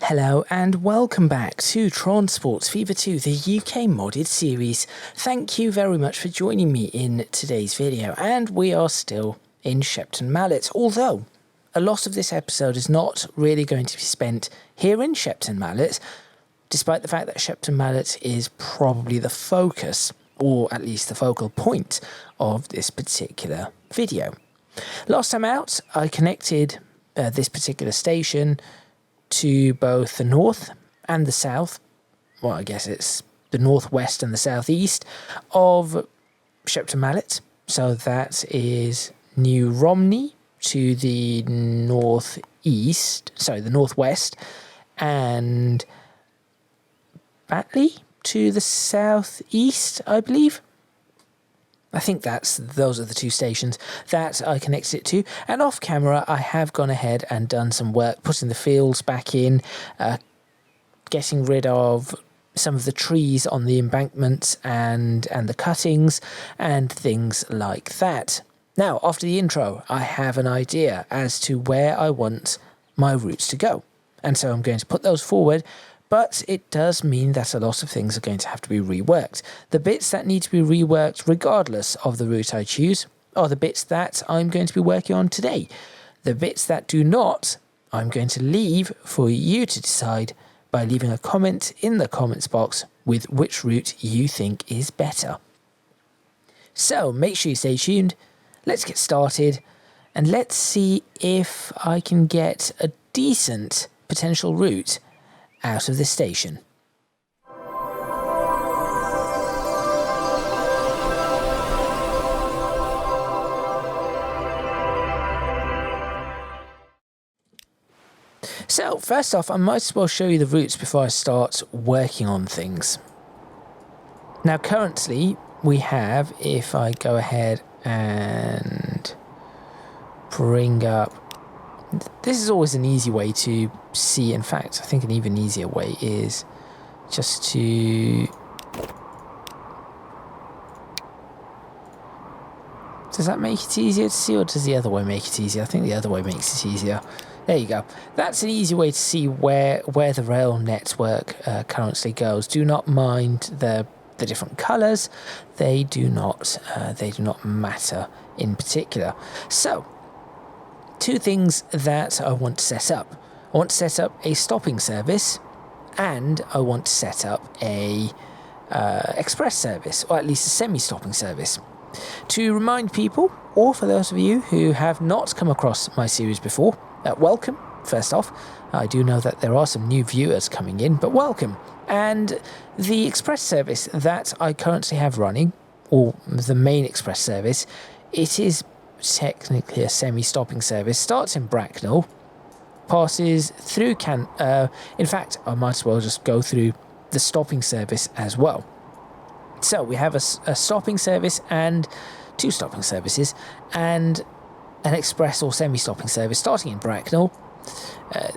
Hello and welcome back to Transports Fever 2, the UK modded series. Thank you very much for joining me in today's video, and we are still in Shepton Mallet, although a lot of this episode is not really going to be spent here in Shepton Mallet, despite the fact that Shepton Mallet is probably the focus, or at least the focal point, of this particular video. Last time out, I connected this particular station to both the north and the south, well, I guess it's the northwest and the southeast of Shepton Mallet. So that is New Romney to the northeast, sorry, the northwest, and Batley to the southeast, I believe. I think those are the two stations that I connected it to. And off camera, I have gone ahead and done some work, putting the fields back in, getting rid of some of the trees on the embankments and the cuttings and things like that. Now, after the intro, I have an idea as to where I want my routes to go. And so I'm going to put those forward. But it does mean that a lot of things are going to have to be reworked. The bits that need to be reworked, regardless of the route I choose, are the bits that I'm going to be working on today. The bits that do not, I'm going to leave for you to decide by leaving a comment in the comments box with which route you think is better. So make sure you stay tuned. Let's get started and let's see if I can get a decent potential route out of this station. So first off, I might as well show you the routes before I start working on things. Now currently we have, if I go ahead and bring up, this is always an easy way to see. In fact, I think an even easier way is just to... Does that make it easier to see, or does the other way make it easier? I think the other way makes it easier. There you go. That's an easy way to see where the rail network currently goes. Do not mind the different colours. They do not matter in particular. So, two things that I want to set up. I want to set up a stopping service, and I want to set up a express service, or at least a semi-stopping service. To remind people, or for those of you who have not come across my series before, welcome, first off. I do know that there are some new viewers coming in, but welcome. And the express service that I currently have running, or the main express service, it is technically a semi-stopping service, starts in Bracknell, passes through in fact, I might as well just go through the stopping service as well. So we have a stopping service and two stopping services, and an express or semi-stopping service starting in Bracknell,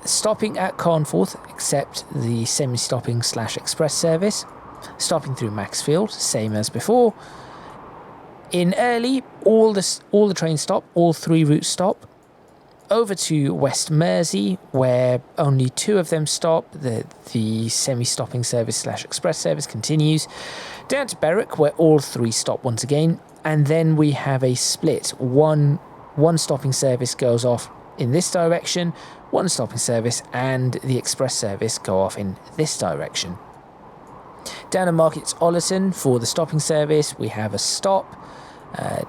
stopping at Carnforth, except the semi-stopping / express service, stopping through Maxfield, same as before. In Early, all the trains stop, all three routes stop. Over to West Mersey, where only two of them stop. The semi-stopping service / express service continues. Down to Berwick, where all three stop once again. And then we have a split. One stopping service goes off in this direction, one stopping service and the express service go off in this direction. Down at Markets Ollerton for the stopping service, we have a stop.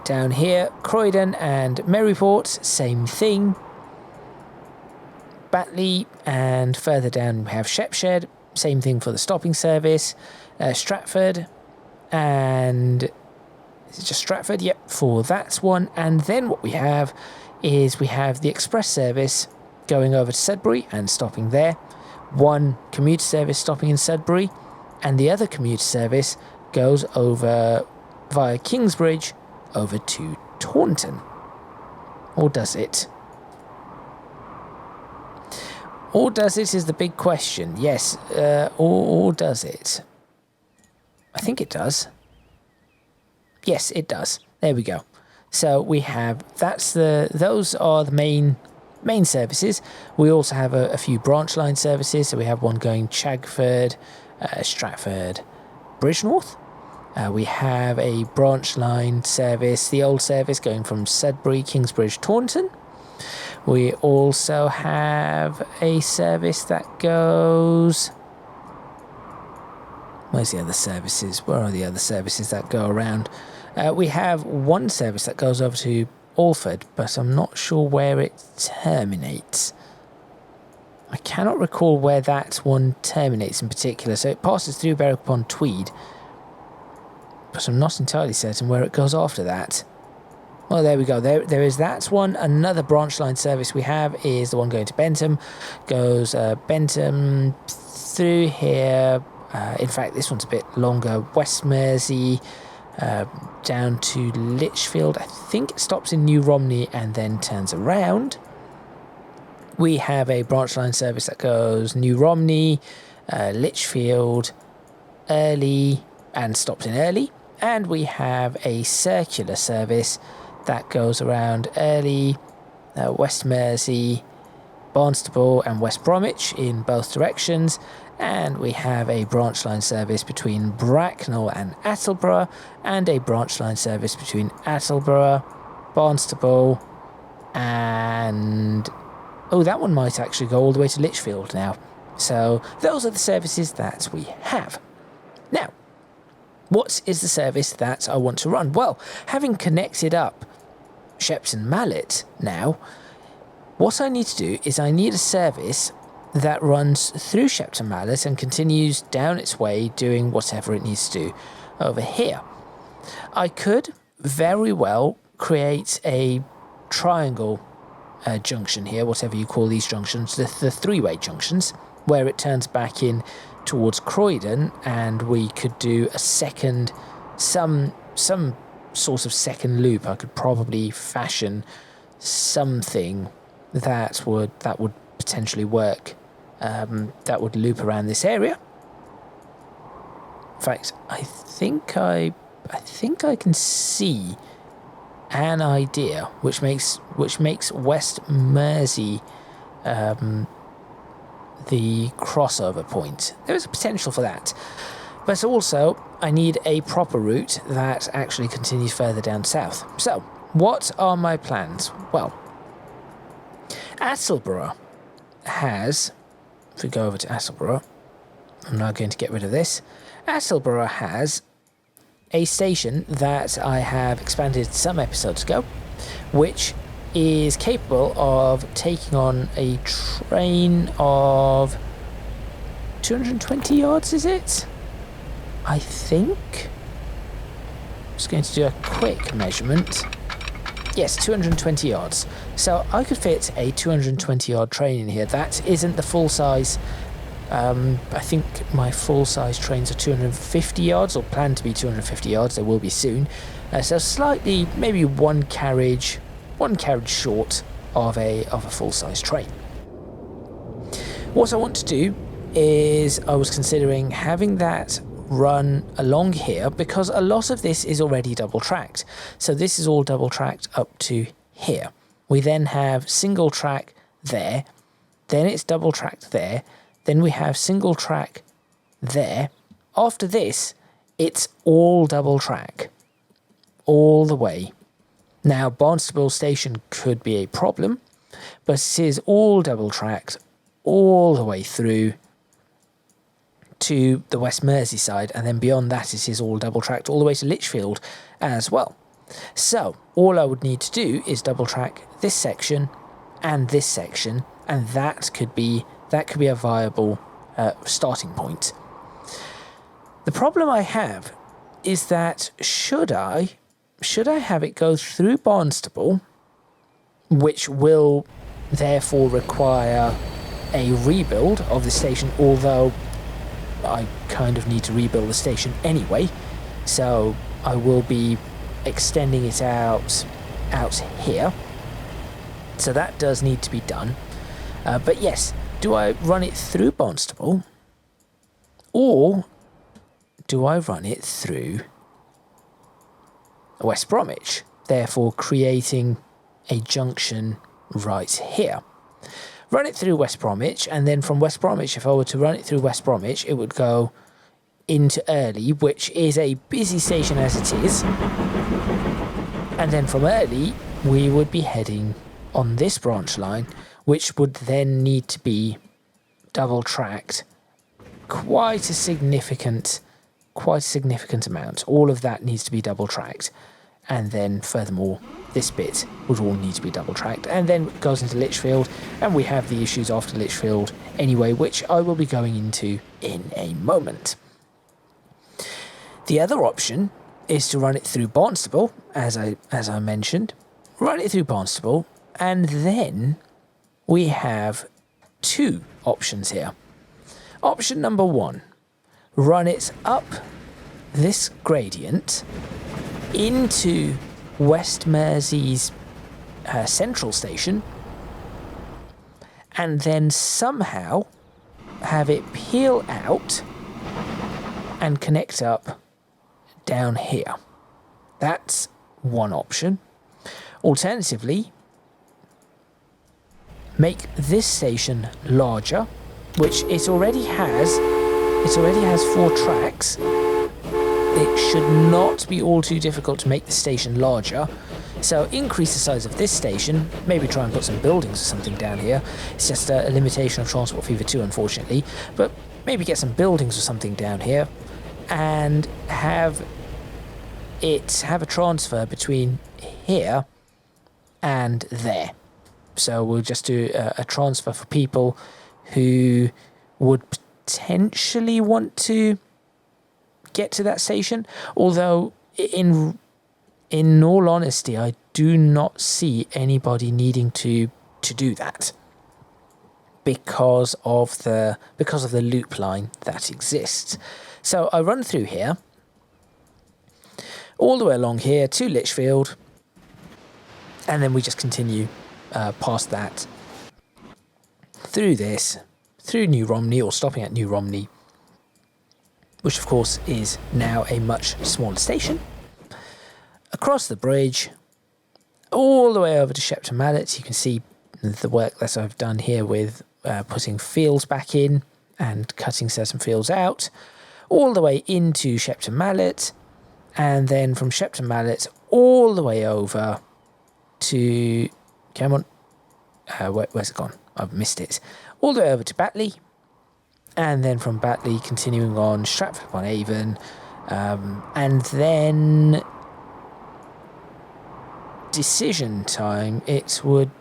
Down here, Croydon and Maryport, same thing. Batley, and further down we have Shepshed, same thing for the stopping service. Stratford, and is it just Stratford? Yep, for that one. And then what we have is we have the express service going over to Sudbury and stopping there. One commuter service stopping in Sudbury, and the other commuter service goes over via Kingsbridge over to Taunton. Or does it? Or does it is the big question. Yes, or does it? I think it does. Yes, it does. There we go. So we have, those are the main main services. We also have a few branch line services. So we have one going Chagford, Stratford, Bridgnorth. We have a branch line service, the old service going from Sudbury, Kingsbridge, Taunton. We also have a service that goes... Where's the other services? Where are the other services that go around? We have one service that goes over to Alford, but I'm not sure where it terminates. I cannot recall where that one terminates in particular. So it passes through Berwick-upon-Tweed, but I'm not entirely certain where it goes after that. Well, there we go. There is that one. Another branch line service we have is the one going to Bentham. Goes Bentham through here. In fact, this one's a bit longer. West Mersey down to Lichfield. I think it stops in New Romney and then turns around. We have a branch line service that goes New Romney, Lichfield, Early, and stops in Early. And we have a circular service that goes around Early, West Mersey, Barnstaple and West Bromwich in both directions. And we have a branch line service between Bracknell and Attleborough, and a branch line service between Attleborough, Barnstaple, and... oh, that one might actually go all the way to Lichfield now. So those are the services that we have. Now, what is the service that I want to run? Well, having connected up Shepton Mallet now, what I need to do is I need a service that runs through Shepton Mallet and continues down its way doing whatever it needs to do over here. I could very well create a triangle junction here, whatever you call these junctions, the three-way junctions, where it turns back in towards Croydon, and we could do a second, some sort of second loop. I could probably fashion something that would potentially work, that would loop around this area. In fact, I think I can see an idea which makes West Mersey the crossover point. There is a potential for that, but also I need a proper route that actually continues further down south. So what are my plans? Well, Attleborough has, if we go over to Attleborough, I'm now going to get rid of this. Attleborough has a station that I have expanded some episodes ago, which is capable of taking on a train of 220 yards, is it? I think. I'm just going to do a quick measurement. Yes, 220 yards. So I could fit a 220 yard train in here. That isn't the full size. I think my full size trains are 250 yards, or plan to be 250 yards. They will be soon. So slightly, maybe one carriage short of a full size train. What I want to do is, I was considering having that run along here, because a lot of this is already double tracked. So this is all double tracked up to here. We then have single track there, then it's double tracked there, then we have single track there. After this, it's all double track all the way. Now, Barnstaple Station could be a problem, but it is all double tracked all the way through to the West Mersey side, and then beyond that it is all double tracked all the way to Lichfield as well. So all I would need to do is double track this section and this section, and that could be a viable starting point. The problem I have is that should I have it go through Barnstaple, which will therefore require a rebuild of the station, although I kind of need to rebuild the station anyway, so I will be extending it out here. So that does need to be done. But yes, do I run it through Barnstaple, or do I run it through West Bromwich, therefore creating a junction right here? run it through West Bromwich, and then from West Bromwich, if I were to run it through West Bromwich, it would go into Early, which is a busy station as it is. And then from Early, we would be heading on this branch line, which would then need to be double tracked quite a significant amount. All of that needs to be double tracked. And then furthermore, this bit would all need to be double tracked, and then it goes into Lichfield, and we have the issues after Lichfield anyway, which I will be going into in a moment. The other option is to run it through Barnstaple, as I mentioned. Run it through Barnstaple, and then we have two options here. Option number one, run it up this gradient into West Mersey's central station, and then somehow have it peel out and connect up down here. That's one option. Alternatively, make this station larger, which it already has. It already has 4 tracks. It should not be all too difficult to make the station larger. So increase the size of this station, maybe try and put some buildings or something down here. It's just a limitation of Transport Fever 2, unfortunately. But maybe get some buildings or something down here and have a transfer between here and there. So we'll just do a transfer for people who would potentially want to get to that station, although in all honesty, I do not see anybody needing to do that because of the loop line that exists. So I run through here, all the way along here to Lichfield, and then we just continue past that, through this, through New Romney, or stopping at New Romney, which of course is now a much smaller station, across the bridge, all the way over to Shepton Mallet. You can see the work that I've done here with putting fields back in and cutting certain fields out, all the way into Shepton Mallet, and then from Shepton Mallet all the way over to, come on, where's it gone? I've missed it. All the way over to Batley, and then from Batley continuing on Stratford-upon-Avon, and then decision time, it would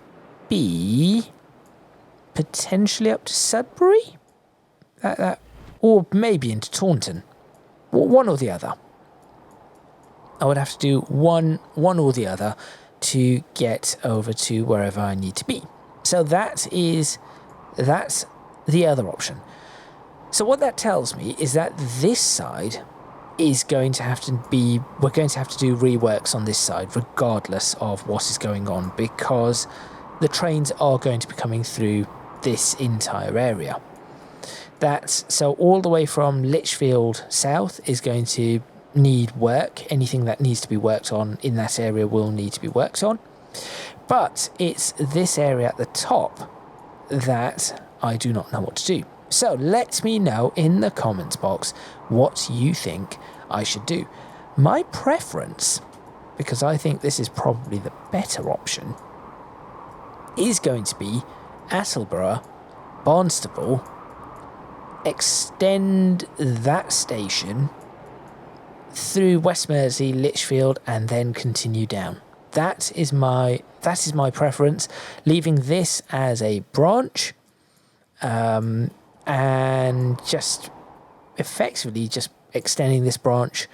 be potentially up to Sudbury, or maybe into Taunton, one or the other. I would have to do one or the other to get over to wherever I need to be. So that's the other option. So what that tells me is that this side is going to have to be, we're going to have to do reworks on this side regardless of what is going on, because the trains are going to be coming through this entire area. So all the way from Lichfield south is going to need work. Anything that needs to be worked on in that area will need to be worked on. But it's this area at the top that I do not know what to do. So let me know in the comments box what you think I should do. My preference, because I think this is probably the better option, is going to be Attleborough, Barnstaple, extend that station through West Mersey, Lichfield, and then continue down. That is my preference, leaving this as a branch, and just effectively just extending this branch,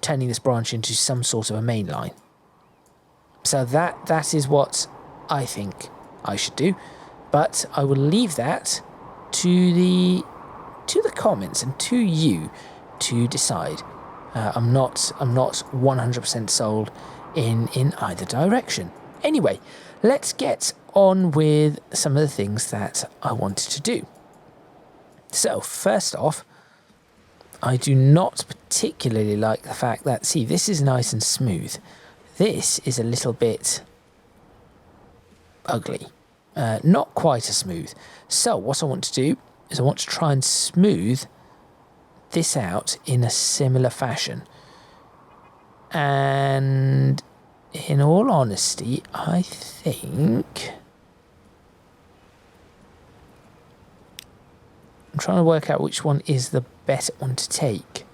turning this branch into some sort of a main line. So that is what I think I should do, but I will leave that to the comments and to you to decide. I'm not 100% sold in either direction. Anyway, let's get on with some of the things that I wanted to do. So first off, I do not particularly like the fact that, see, this is nice and smooth. This is a little bit ugly. not quite as smooth. So what I want to do is I want to try and smooth this out in a similar fashion. And in all honesty, I think I'm trying to work out which one is the better one to take.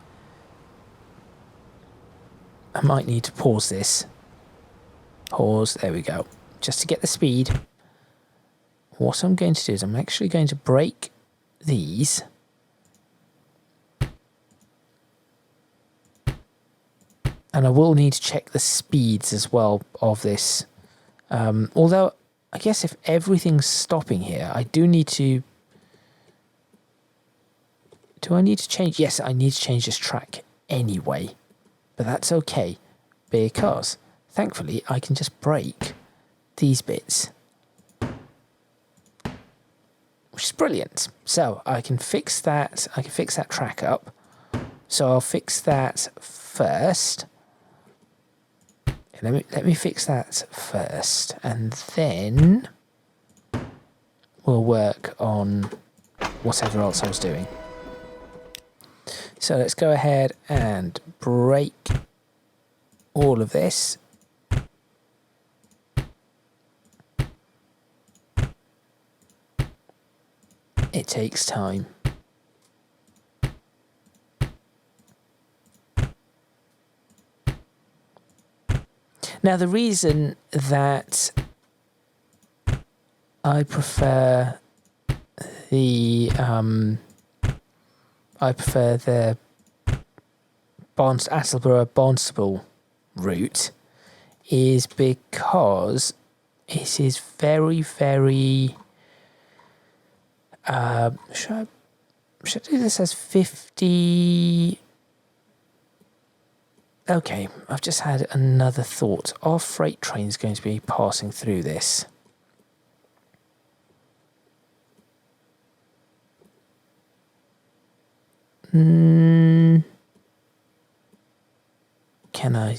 I might need to pause this. Pause, there we go. Just to get the speed. What I'm going to do is I'm actually going to break these. And I will need to check the speeds as well of this. Although, I guess if everything's stopping here, I do need to... Do I need to change? Yes, I need to change this track anyway. But that's okay, because thankfully I can just break these bits. Which is brilliant. So I can fix that. I can fix that track up. So I'll fix that first. Let me fix that first, and then we'll work on whatever else I was doing. So let's go ahead and break all of this. It takes time. Now, the reason that I prefer the Attleborough Barnstable route is because it is very, very. Should I do this as 50? Okay, I've just had another thought. Are freight trains going to be passing through this? Can I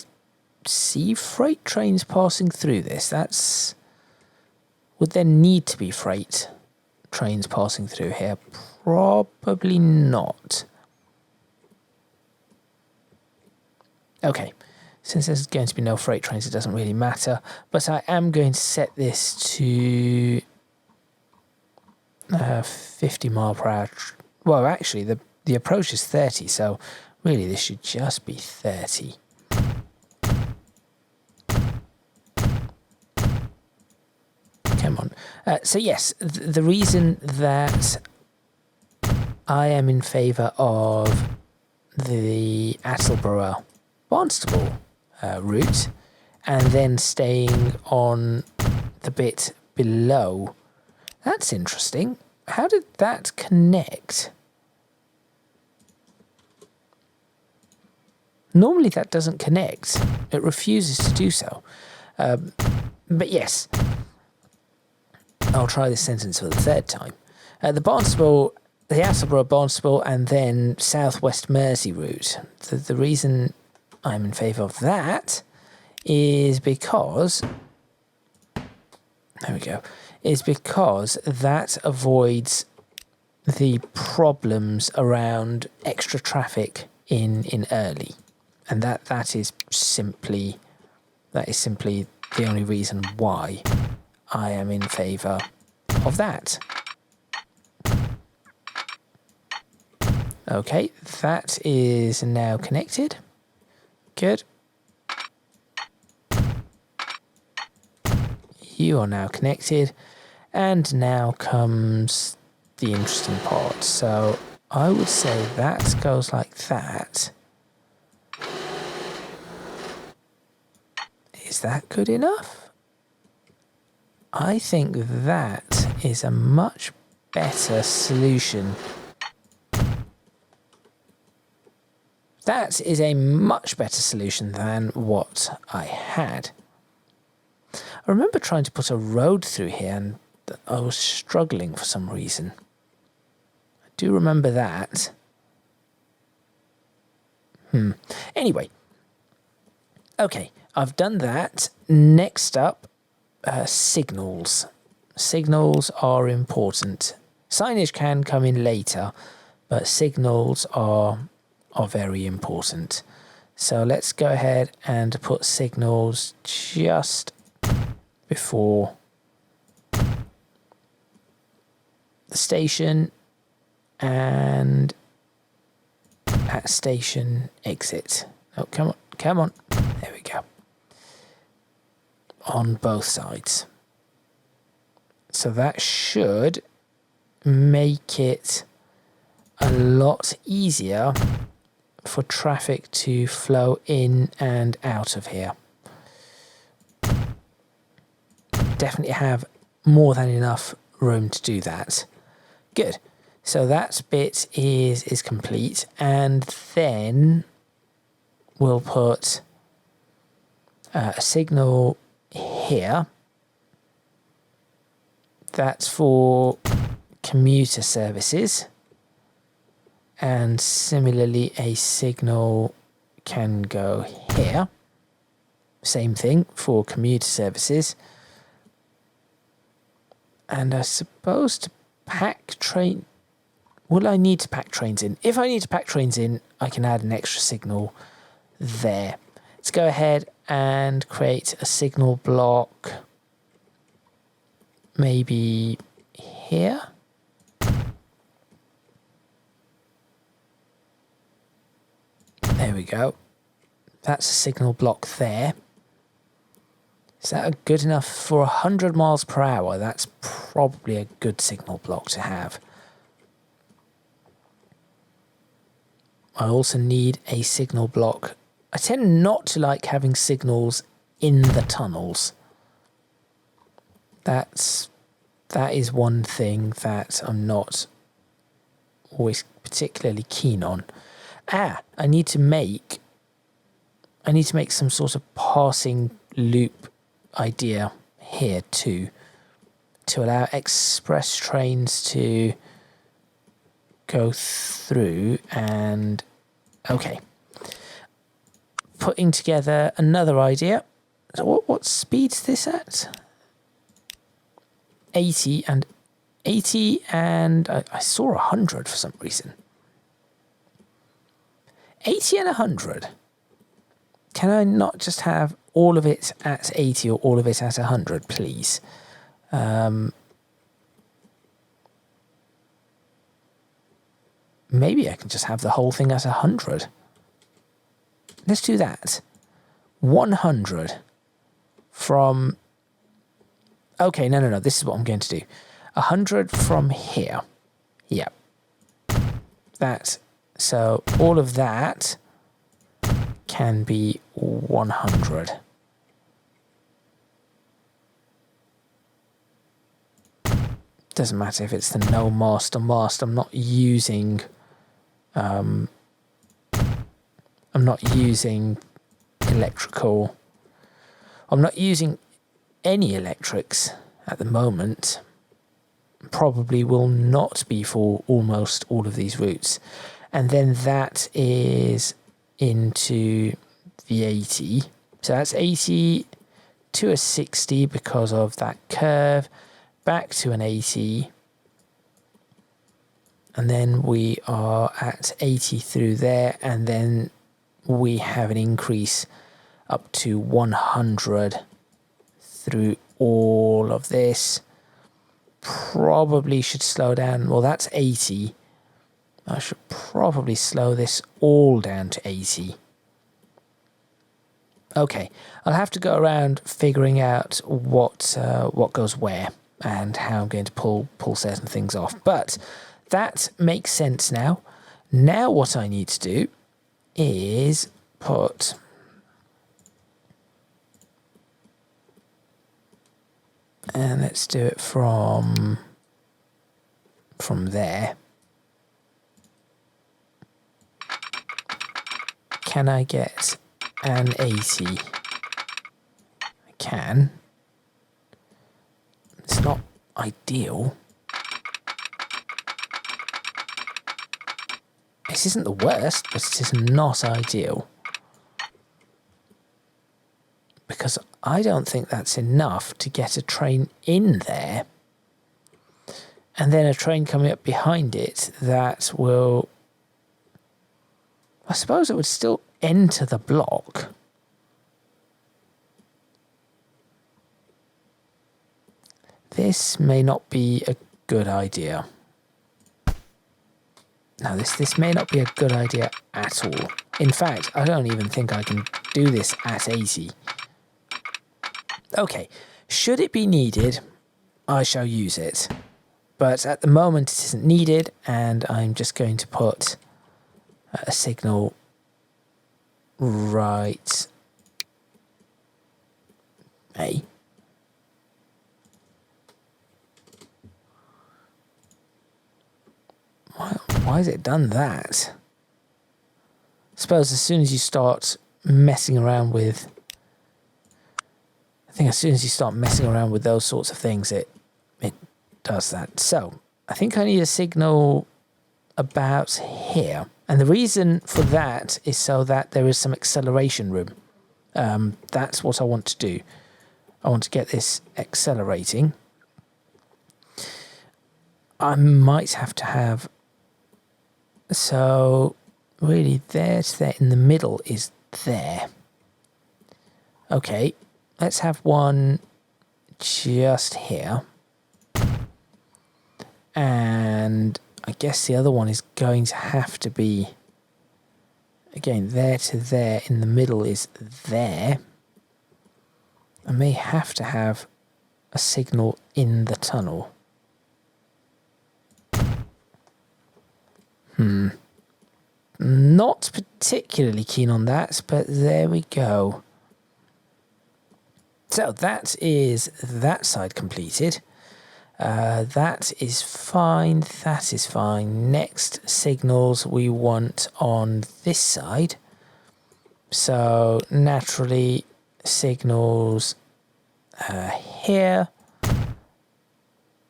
see freight trains passing through this? Would there need to be freight trains passing through here? Probably not. Okay, since there's going to be no freight trains, it doesn't really matter. But I am going to set this to 50 mile per hour. Well, actually, the approach is 30, so really this should just be 30. Come on. So yes, the reason that I am in favour of the Attleborough Barnstable route and then staying on the bit below. That's interesting. How did that connect? Normally that doesn't connect. It refuses to do so. But yes, I'll try this sentence for the third time. The Attleborough Barnstable and then Southwest Mersey route. The reason I'm in favour of that is because, there we go, is because that avoids the problems around extra traffic in early. And that is simply the only reason why I am in favour of that. Okay, that is now connected. Good. You are now connected. And now comes the interesting part. So I would say that goes like that. Is that good enough? I think that is a much better solution. That is a much better solution than what I had. I remember trying to put a road through here and I was struggling for some reason. I do remember that. Anyway. Okay, I've done that. Next up, signals. Signals are important. Signage can come in later, but signals are very important. So let's go ahead and put signals just before the station and at station exit. Oh, come on, come on. There we go. On both sides. So that should make it a lot easier for traffic to flow in and out of here. Definitely have more than enough room to do that. Good. So that bit is complete, and then we'll put a signal here. That's for commuter services, and similarly a signal can go here. Same thing for commuter services. And I suppose to pack train... Will I need to pack trains in? If I need to pack trains in, I can add an extra signal there. Let's go ahead and create a signal block. Maybe here. There we go. That's a signal block there. Is that good enough for 100 miles per hour? That's probably a good signal block to have. I also need a signal block. I tend not to like having signals in the tunnels. That is one thing that I'm not always particularly keen on. I need to make some sort of passing loop idea here too, to allow express trains to go through. And okay, putting together another idea. So what speed's this at? 80 and 80, and I saw 100 for some reason. 80 and 100. Can I not just have all of it at 80 or all of it at 100, please? Maybe I can just have the whole thing at 100. Let's do that. 100 from... Okay, no. This is what I'm going to do. 100 from here. Yep. That. So all of that can be 100. Doesn't matter if it's the no mast or mast. I'm not using electrical. I'm not using any electrics at the moment. Probably will not be for almost all of these routes. And then that is into the 80. So that's 80 to a 60 because of that curve. Back to an 80. And then we are at 80 through there. And then we have an increase up to 100 through all of this. Probably should slow down. Well, that's 80. I should probably slow this all down to 80. Okay, I'll have to go around figuring out what goes where and how I'm going to pull certain things off. But that makes sense now. Now what I need to do is put... And let's do it from there. Can I get an 80? I can. It's not ideal. This isn't the worst, but it is not ideal. Because I don't think that's enough to get a train in there. and then a train coming up behind it that will... I suppose it would still enter the block. This may not be a good idea. No, this may not be a good idea at all. In fact, I don't even think I can do this at 80. Okay, should it be needed, I shall use it. But at the moment it isn't needed, and I'm just going to put a signal right... Hey. Why has it done that? I suppose as soon as you start messing around with... I think as soon as you start messing around with those sorts of things, it does that. So, I think I need a signal about here. And the reason for that is so that there is some acceleration room. That's what I want to do. I want to get this accelerating. I might have to have... So, really, there to there in the middle is there. Okay, let's have one just here. And I guess the other one is going to have to be... Again, there to there in the middle is there. I may have to have a signal in the tunnel. Not particularly keen on that, but there we go. So that is that side completed. That is fine. That is fine. Next signals we want on this side. So naturally signals here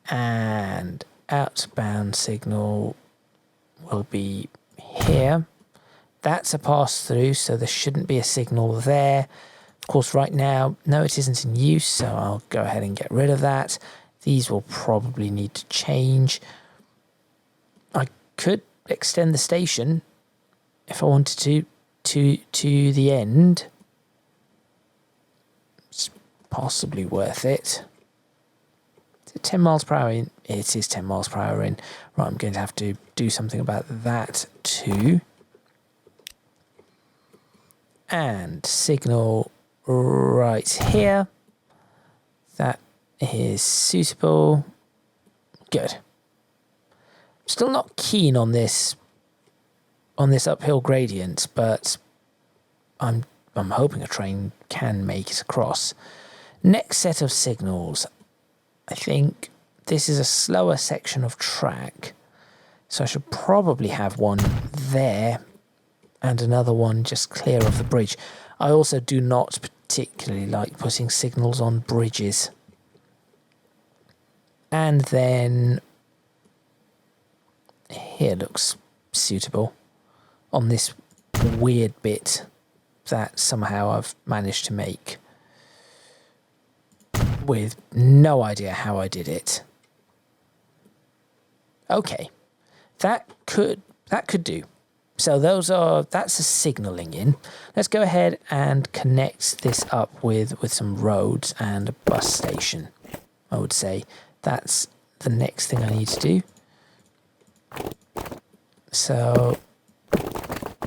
and outbound signal will be here. That's a pass through, so there shouldn't be a signal there. Of course, right now, no, it isn't in use, so I'll go ahead and get rid of that. These will probably need to change. I could extend the station if I wanted to the end. It's possibly worth it. Is it 10 miles per hour in? It is 10 miles per hour in. Right, I'm going to have to do something about that too. And signal right here. That is suitable. Good. Still not keen on this uphill gradient, but I'm hoping a train can make it across. Next set of signals. I think this is a slower section of track, so I should probably have one there and another one just clear of the bridge. I also do not particularly like putting signals on bridges. And then here looks suitable on this weird bit that somehow I've managed to make with no idea how I did it. Okay, that could do. So that's a signalling in. Let's go ahead and connect this up with some roads and a bus station. I would say that's the next thing I need to do. So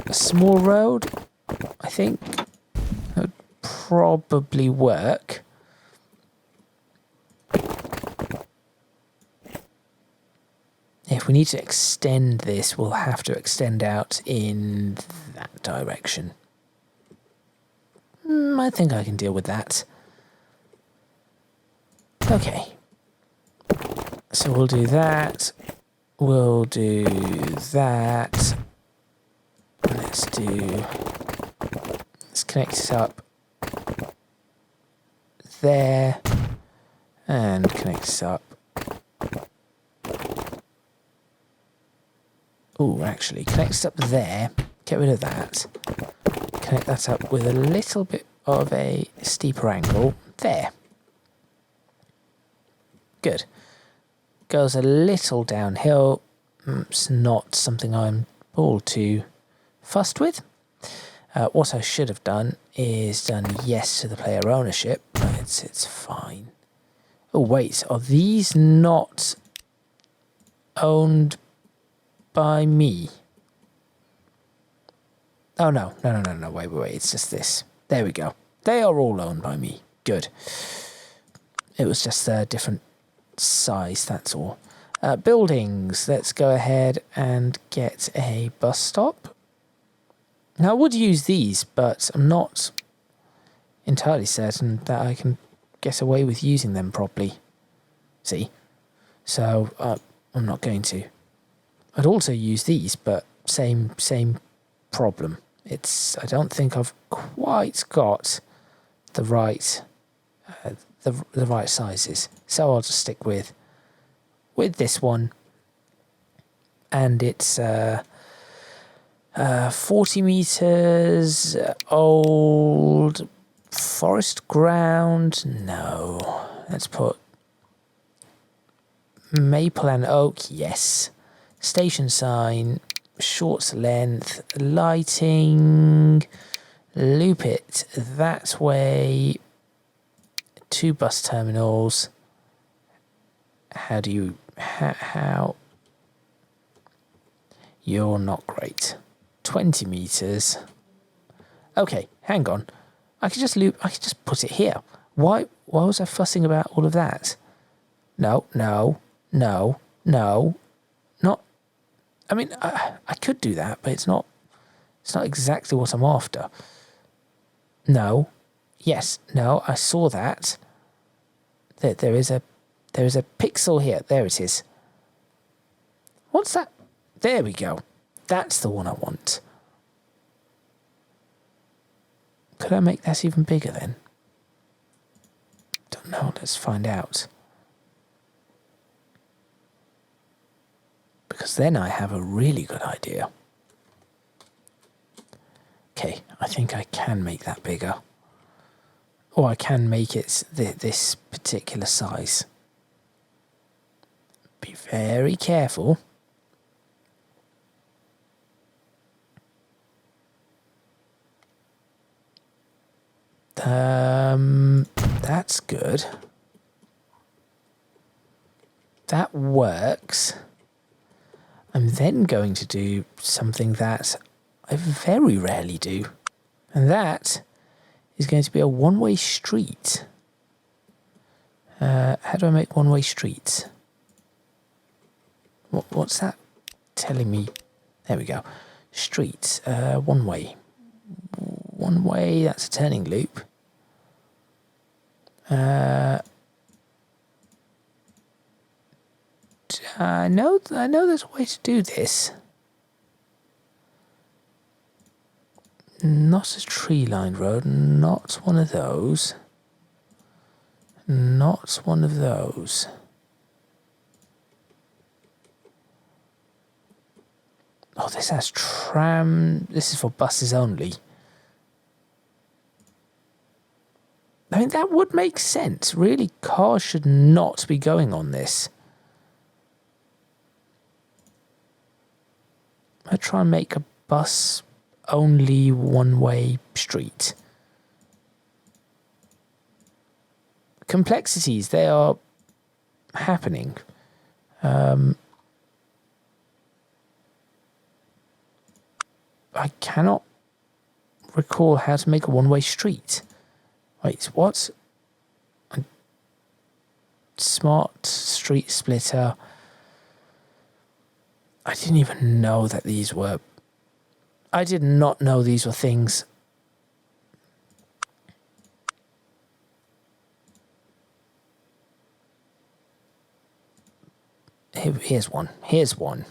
a small road, I think, would probably work. If we need to extend this, we'll have to extend out in that direction. I think I can deal with that. Okay. So we'll do that. We'll do that. Let's connect it up there and connect it up. Oh, actually, connect it up there. Get rid of that. Connect that up with a little bit of a steeper angle. There. Good. goes a little downhill. It's not something I'm all too fussed with. What I should have done is done yes to the player ownership, but it's fine. Oh wait, are these not owned by me? Oh no, wait, it's just this. There we go. They are all owned by me. Good. It was just a different size, that's all. Buildings, let's go ahead and get a bus stop. Now I would use these, but I'm not entirely certain that I can get away with using them properly. See? So I'm not going to. I'd also use these, but same problem. I don't think I've quite got the right the right sizes. So I'll just stick with this one, and it's 40 meters old forest ground. No, let's put maple and oak. Yes, station sign, short length, lighting, loop it that way, 2 bus terminals. How you're not great. 20 meters. Okay, hang on. I could just put it here. Why was I fussing about all of that? No. Not. I mean, I could do that, but it's not exactly what I'm after. No. Yes. No, I saw that. There is a pixel here. There it is. What's that? There we go. That's the one I want. Could I make that even bigger then? Don't know. Let's find out. Because then I have a really good idea. Okay, I think I can make that bigger. Or I can make it this particular size. Be very careful. That's good. That works. I'm then going to do something that I very rarely do. And that is going to be a one-way street. How do I make one-way streets? What's that telling me? There we go. Streets, one way. One way, that's a turning loop. I know there's a way to do this. Not a tree-lined road, not one of those. Not one of those. Oh, this has tram. This is for buses only. I mean, that would make sense. Really, cars should not be going on this. I try and make a bus only one-way street. Complexities, they are happening. I cannot recall how to make a one-way street. Wait, what? Smart street splitter. I didn't even know that these were... I did not know these were things. Here's one. Here's one.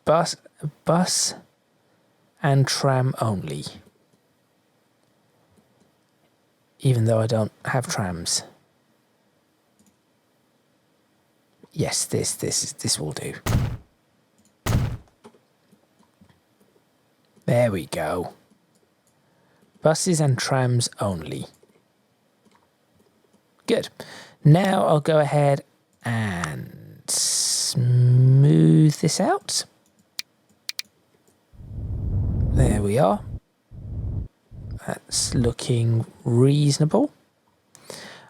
Bus and tram only. Even though I don't have trams. Yes, this will do. There we go. Buses and trams only. Good. Now I'll go ahead and smooth this out. There we are. That's looking reasonable.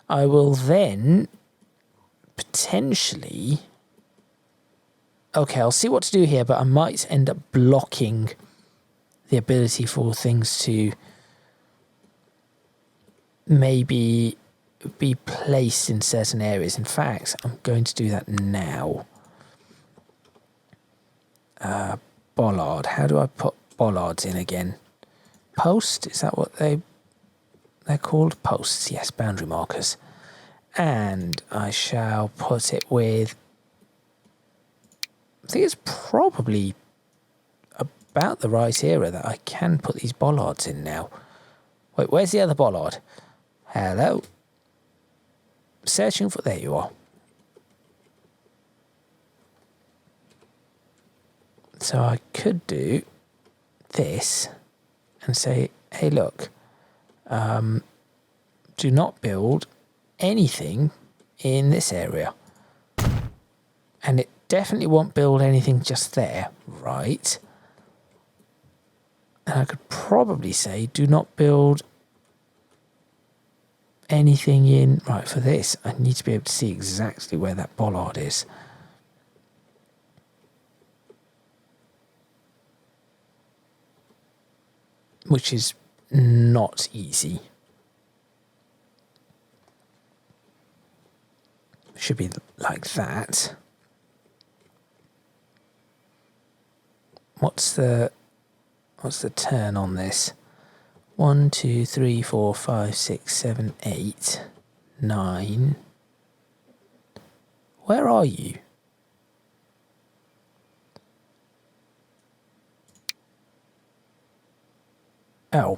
I will then potentially... Okay, I'll see what to do here, but I might end up blocking the ability for things to maybe be placed in certain areas. In fact, I'm going to do that now. Bollard. How do I put bollards in again? Post? Is that what they're called? Posts, yes, boundary markers. And I shall put it with... I think it's probably about the right era that I can put these bollards in now. Wait, where's the other bollard? Hello? Searching for... There you are. So I could do this and say, hey, look, do not build anything in this area. And it definitely won't build anything just there, right? And I could probably say, do not build anything in... Right, for this, I need to be able to see exactly where that bollard is. Which is not easy. Should be like that. What's the turn on this? 1, 2, 3, 4, 5, 6, 7, 8, 9. Where are you? Oh.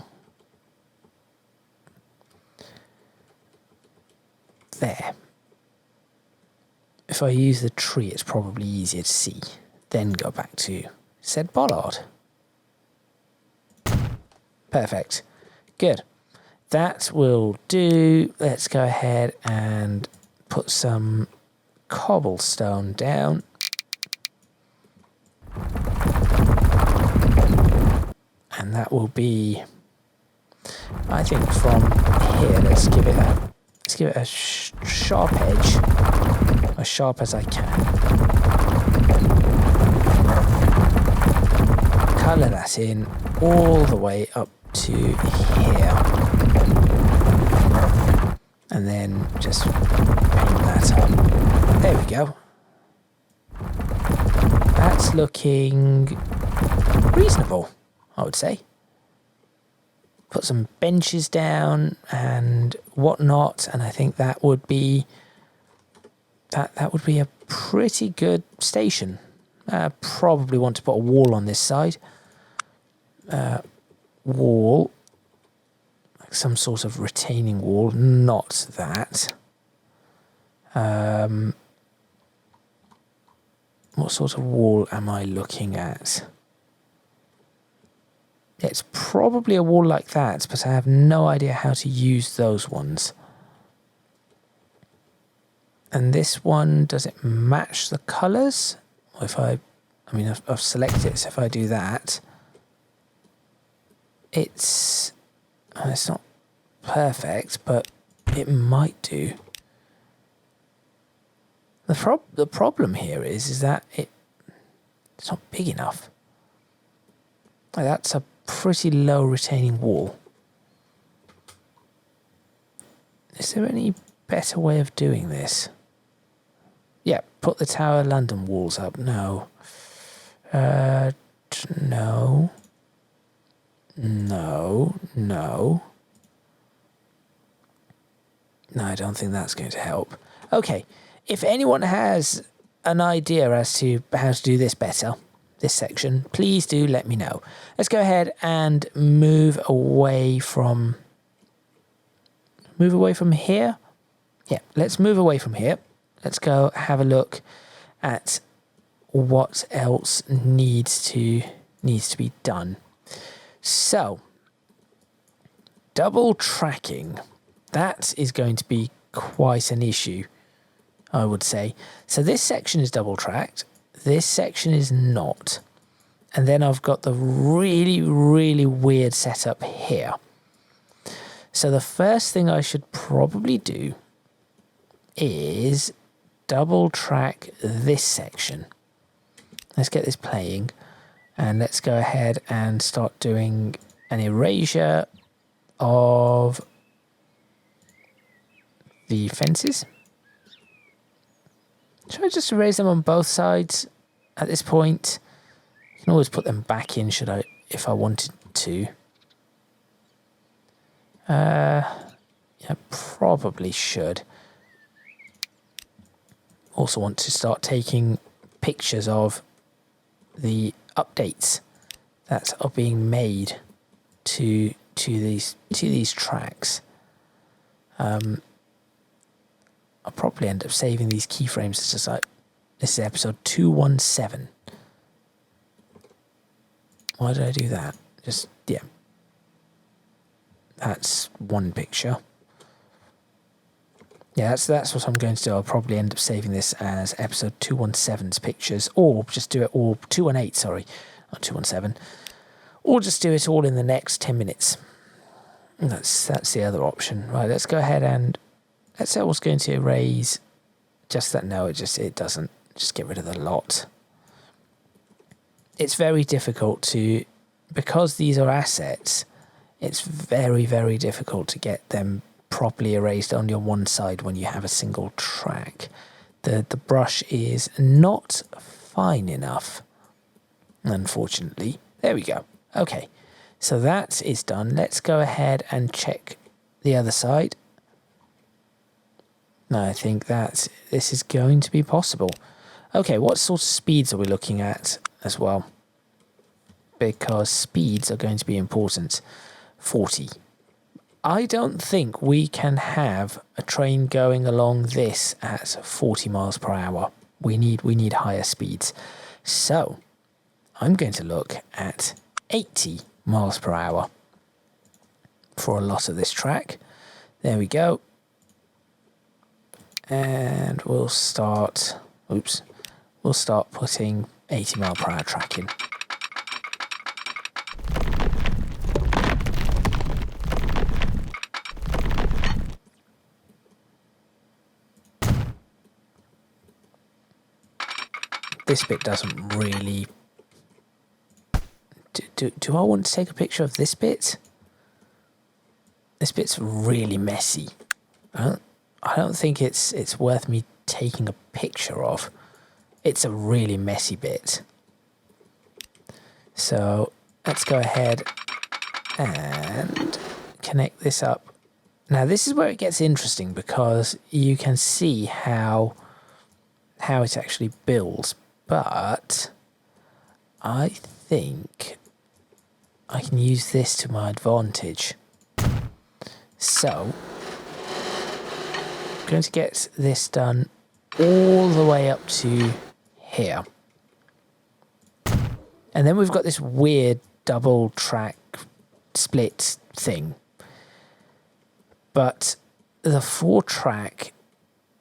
There. If I use the tree, it's probably easier to see. Then go back to said bollard. Perfect. Good. That will do. Let's go ahead and put some cobblestone down. And that will be, I think, from here. Let's give it a sharp edge, as sharp as I can. Colour that in all the way up to here, and then just paint that up. There we go. That's looking reasonable, I would say. Put some benches down and whatnot, and I think that would be that would be a pretty good station. Probably want to put a wall on this side. Wall, like some sort of retaining wall, not that. What sort of wall am I looking at? It's probably a wall like that, but I have no idea how to use those ones. And this one, does it match the colours? Or if I've selected it, so if I do that, it's not perfect, but it might do. The problem here is that it's not big enough. Like, that's a pretty low retaining wall. Is there any better way of doing this? Yeah, put the Tower London walls up. No. No. No. No. No, I don't think that's going to help. Okay, if anyone has an idea as to how to do this better, this section, please do let me know. Let's go ahead and move away from here. Yeah, let's move away from here. Let's go have a look at what else needs to be done. So, double tracking. That is going to be quite an issue, I would say. So this section is double tracked. This section is not. And then I've got the really, really weird setup here. So the first thing I should probably do is double track this section. Let's get this playing. And let's go ahead and start doing an erasure of the fences. Should I just erase them on both sides at this point? I can always put them back in if I wanted to. Yeah, probably should. Also want to start taking pictures of the updates that are being made to these tracks. I'll probably end up saving these keyframes as just like this is episode 217. Why did I do that? Just, yeah. That's one picture. Yeah, that's what I'm going to do. I'll probably end up saving this as episode 217's pictures, or just do it all, 218, sorry, not 217, or just do it all in the next 10 minutes. That's the other option. Right, let's go ahead and let's say I was going to erase just that. No, it doesn't. Just get rid of the lot. It's very difficult to, because these are assets, it's very, very difficult to get them properly erased on your one side when you have a single track. The brush is not fine enough, unfortunately. There we go. Okay, so that is done. Let's go ahead and check the other side. No, I think that this is going to be possible. Okay, what sort of speeds are we looking at as well? Because speeds are going to be important. 40. I don't think we can have a train going along this at 40 miles per hour. We need higher speeds. So I'm going to look at 80 miles per hour for a lot of this track. There we go. And we'll start putting 80 mile per hour track in. This bit doesn't really... Do I want to take a picture of this bit? This bit's really messy. I don't think it's worth me taking a picture of. It's a really messy bit. So let's go ahead and connect this up. Now this is where it gets interesting because you can see how it actually builds. But I think I can use this to my advantage. So I'm going to get this done all the way up to here. And then we've got this weird double track split thing. But the 4-track,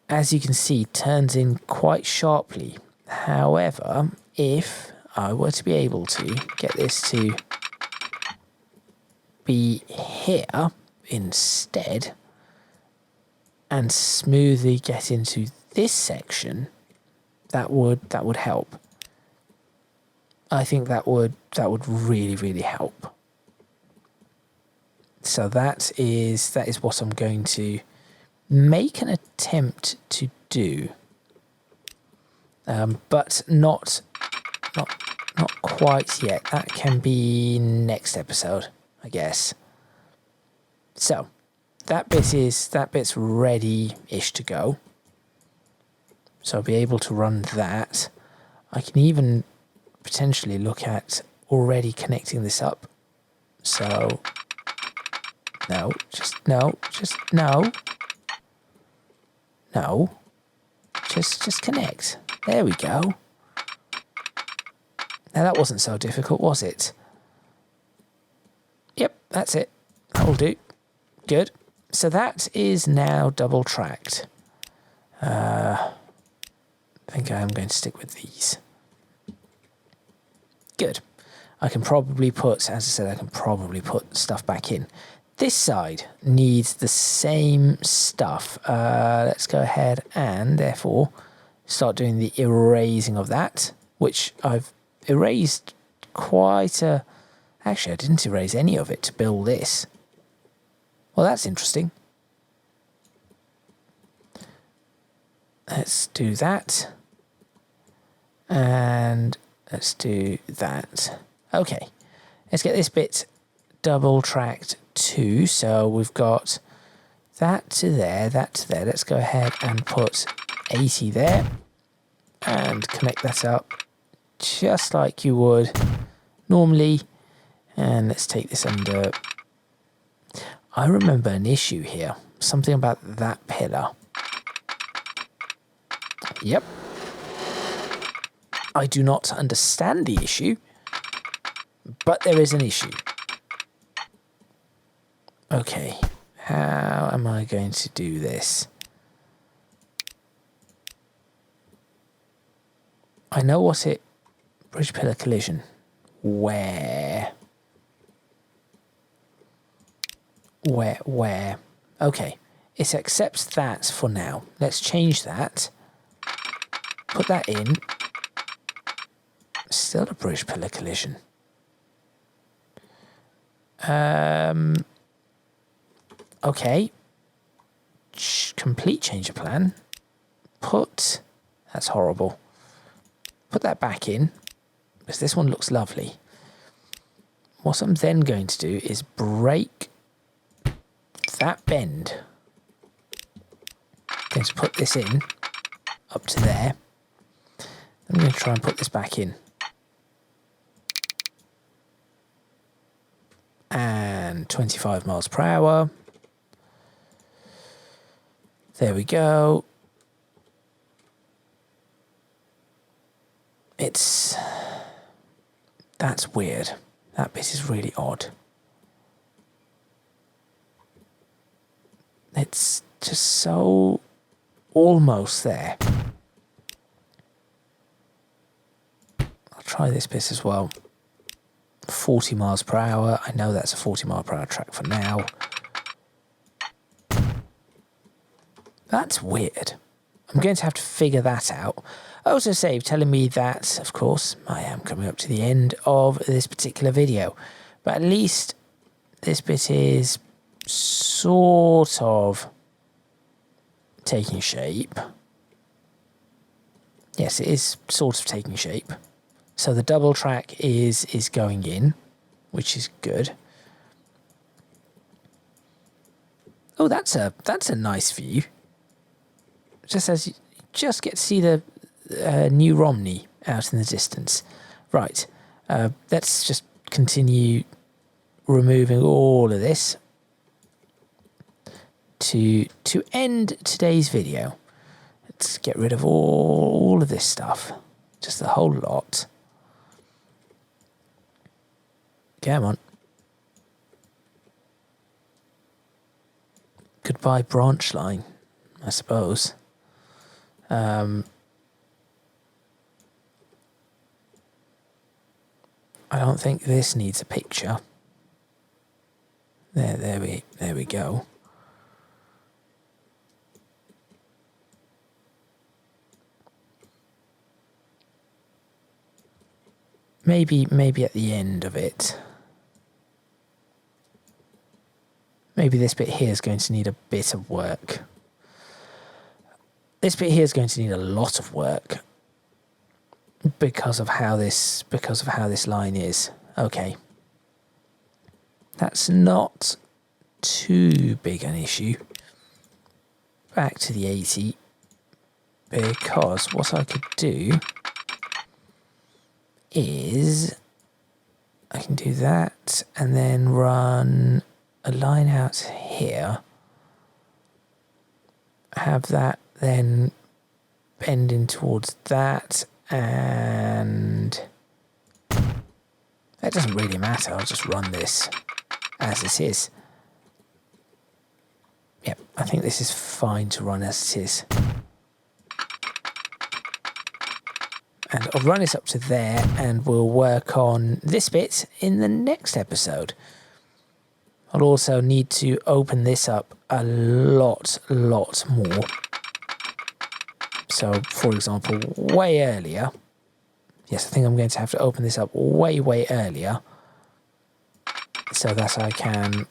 as you can see, turns in quite sharply. However, if I were to be able to get this to be here instead and smoothly get into this section, that would help. I think that would really, really help. So that is what I'm going to make an attempt to do. But not quite yet. That can be next episode, I guess. So that bit's ready-ish to go. So I'll be able to run that. I can even potentially look at already connecting this up. So no. Just connect. There we go. Now that wasn't so difficult, was it? Yep, that's it. That'll do. Good. So that is now double tracked. I think I am going to stick with these. Good. I can probably put, as I said, I can probably put stuff back in. This side needs the same stuff. Let's go ahead and therefore start doing the erasing of that, which I've erased quite a... Actually, I didn't erase any of it to build this. Well, that's interesting. Let's do that. And let's do that. Okay, let's get this bit double tracked too. So we've got that to there, that to there. Let's go ahead and put 80 there and connect that up just like you would normally. And let's take this under. I remember an issue here, something about that pillar. Yep. I do not understand the issue, but there is an issue. Okay, how am I going to do this? I know what it... Bridge pillar collision. Where? Where? Okay, it accepts that for now. Let's change that. Put that in. Still a bridge pillar collision. Okay. Complete change of plan. Put... That's horrible. Put that back in, because this one looks lovely. What I'm then going to do is break that bend. I'm going to put this in, up to there. I'm going to try and put this back in. And 25 miles per hour. There we go. That's weird. That bit is really odd. It's just so almost there. I'll try this bit as well. 40 miles per hour. I know that's a 40 mile per hour track for now. That's weird. I'm going to have to figure that out. Also save telling me that, of course, I am coming up to the end of this particular video. But at least this bit is sort of taking shape. Yes, it is sort of taking shape. So the double track is going in, which is good. Oh, that's a nice view. Just as you just get to see the new Romney out in the distance. Right, let's just continue removing all of this to end today's video. Let's get rid of all of this stuff, just the whole lot. Come on. Goodbye branch line, I suppose. I don't think this needs a picture. There we go. Maybe at the end of it. Maybe this bit here is going to need a bit of work. This bit here is going to need a lot of work because of how this line is. Okay. That's not too big an issue. Back to the 80, because what I could do is I can do that and then run a line out here, have that then bend in towards that, and that doesn't really matter. I'll just run this as it is. Yep, I think this is fine to run as it is. And I'll run it up to there, and we'll work on this bit in the next episode. I'll also need to open this up a lot more. So, for example, way earlier. Yes, I think I'm going to have to open this up way earlier, so that I can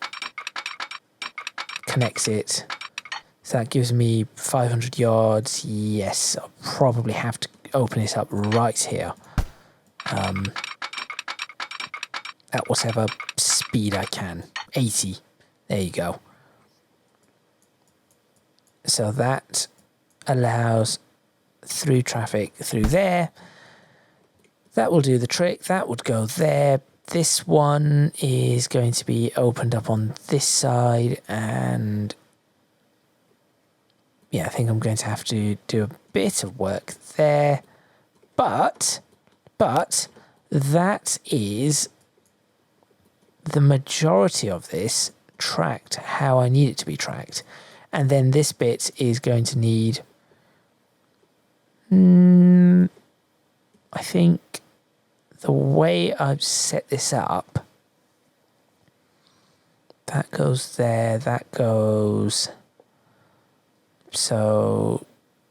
connect it. So that gives me 500 yards. Yes, I'll probably have to open it up right here. At whatever speed I can. 80. There you go. So that allows through traffic through there. That will do the trick. That would go there. This one is going to be opened up on this side, and yeah, I think I'm going to have to do a bit of work there. But that is the majority of this tracked how I need it to be tracked. And then this bit is going to need, I think the way I've set this up, that goes there, that goes so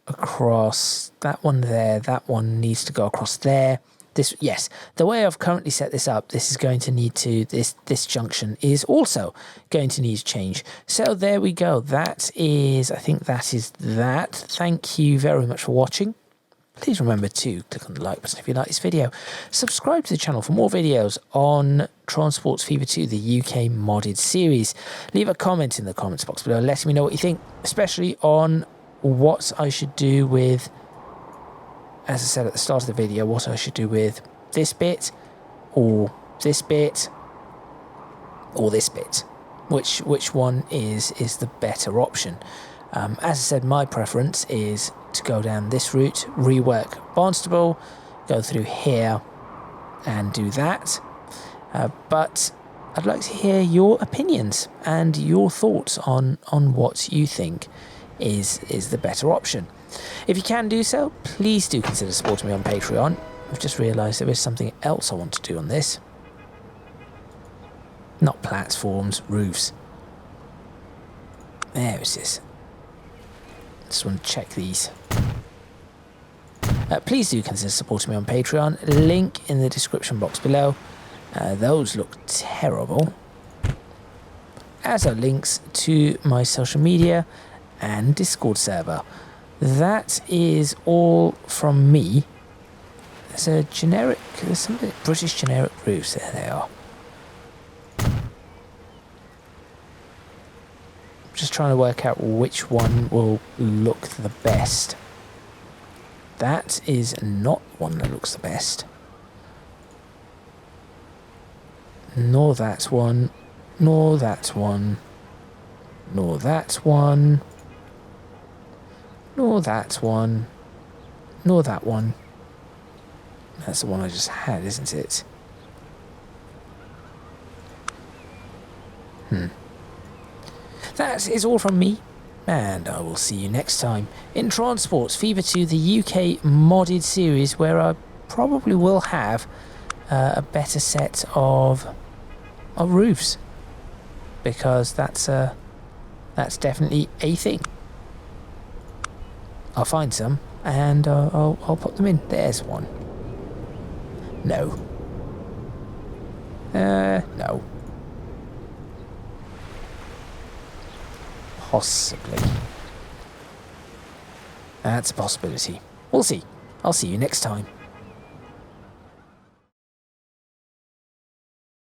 across, that one there, that one needs to go across there. This, yes, the way I've currently set this up, this is going to need to, this junction is also going to need to change. So there we go. That is, I think that is that. Thank you very much for watching. Please remember to click on the like button if you like this video. Subscribe to the channel for more videos on Transports Fever 2, the UK modded series. Leave a comment in the comments box below letting me know what you think, especially on what I should do with, as I said at the start of the video, what I should do with this bit, or this bit, or this bit. Which one is the better option? As I said, my preference is to go down this route, rework Barnstable, go through here and do that. But I'd like to hear your opinions and your thoughts on what you think is the better option. If you can do so, please do consider supporting me on Patreon. I've just realised there is something else I want to do on this. Not platforms, roofs. There it is. Just want to check these. Please do consider supporting me on Patreon. Link in the description box below. Those look terrible. As are links to my social media and Discord server. That is all from me. There's some British generic roofs. There they are. Just trying to work out which one will look the best. That is not one that looks the best. Nor that one. Nor that one. Nor that one. Nor that one. Nor that one. That's the one I just had, isn't it? That is all from me, and I will see you next time in Transports Fever 2, the UK modded series, where I probably will have a better set of roofs, because that's definitely a thing. I'll find some and I'll put them in. There's one. No. No. Possibly. That's a possibility. We'll see. I'll see you next time.